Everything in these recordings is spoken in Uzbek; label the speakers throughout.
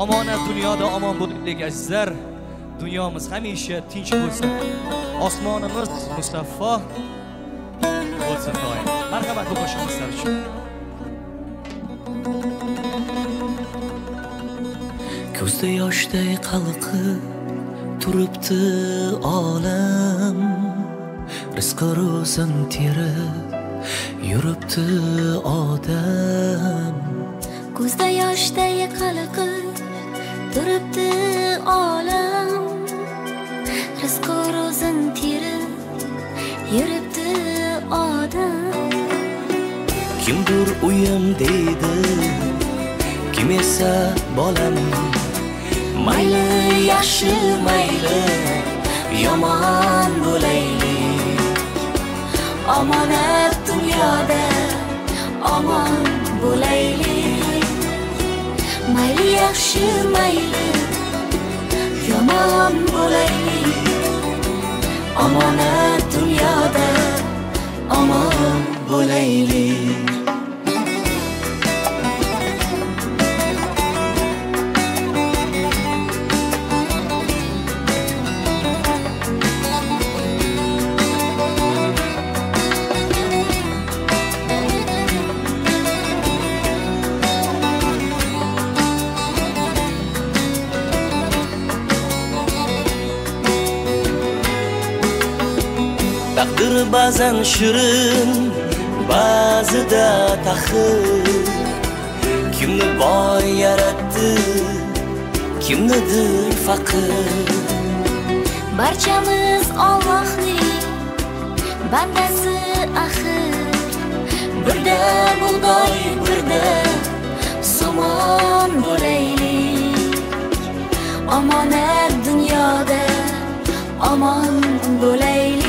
Speaker 1: Omonat dunyoda omon bo'laylik azizlar. Dunyomiz hamisha tinch bo'lsin. Osmonimiz musaffo bo'lsin doim. Marhamat bu qo'shiqlar uchun.
Speaker 2: Ko'zda yoshday qalqib turibdi olam, rizqi ro'zin terib yuribdi odam.
Speaker 3: Ko'zda yoshday qalqib turibdi olam, rizqi ro'zin terib yuribdi odam.
Speaker 2: Kimdir uyim deydi, kim esa bolam. Mayli yaxshi mayli yomon bo'laylik, omonat dunyoda omon bo'laylik. Mayli yaxshi mayli yomon bo'laylik, omonat dunyoda omon bo'laylik. Taqdir ba'zan shirin, ba'zida taxir. Kimni boy yaratdi, kimnidir faqir.
Speaker 3: Barchamiz Allohning bandasi axir. Birda bug'doy, birda somon bo'laylik. Omonat dunyoda omon bo'laylik.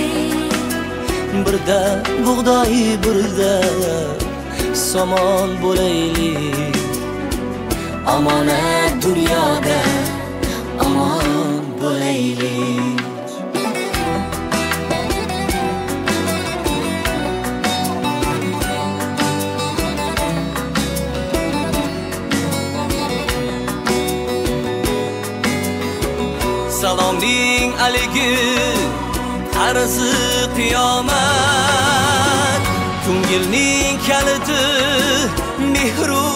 Speaker 2: Birda bug'doy, birda somon bo'laylik. Omonat dunyoda omon bo'laylik. Salomning aligi arzi qiyomat, ko'ngilning kaliti mehru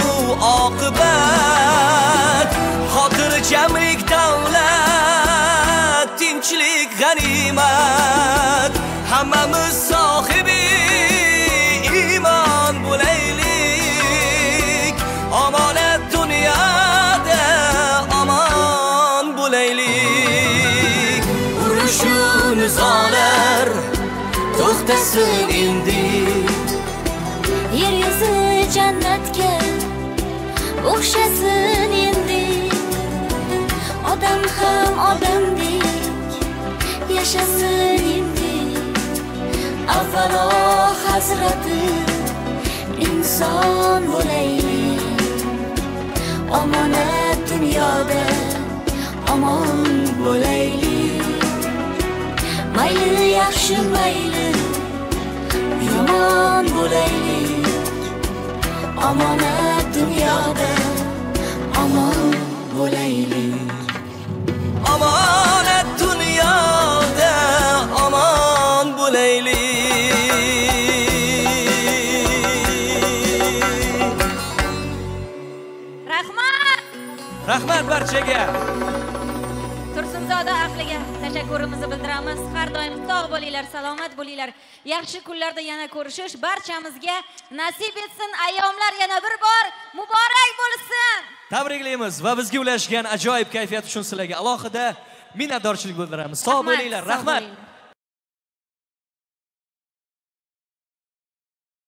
Speaker 2: oqibat. Xotirjamlik davlat, tinchlik g'animat. Hammamiz sohibi iymon bo'laylik, omonat dunyoda omon bo'laylik. Urushun zolar to'xtasin endi,
Speaker 3: yer yuzi jannatga o'xshasin endi. Odam ham odamdek yashasin endi. Avvalo hazrati inson bo'laylik, omonat dunyoda omon bo'laylik. Mayli yaxshi mayli yomon bo'laylik, omonat dunyoda omon bo'laylik.
Speaker 2: Omonat dunyoda omon bo'laylik.
Speaker 4: Rahmat!
Speaker 1: Rahmat barchaga.
Speaker 4: Tursunzoda ahliga tashakkurimizni bildiramiz. Har doim sog' bo'linglar, salomat bo'linglar. Yaxshi kunlarda yana ko'rishish barchamizga nasib etsin. Ayyomlar yana bir bor muborak bo'lsin.
Speaker 1: Tabriklaymiz va bizga ulashgan ajoyib kayfiyat uchun sizlarga alohida minnatdorchilik bildiramiz. Sog' bo'linglar. Rahmat.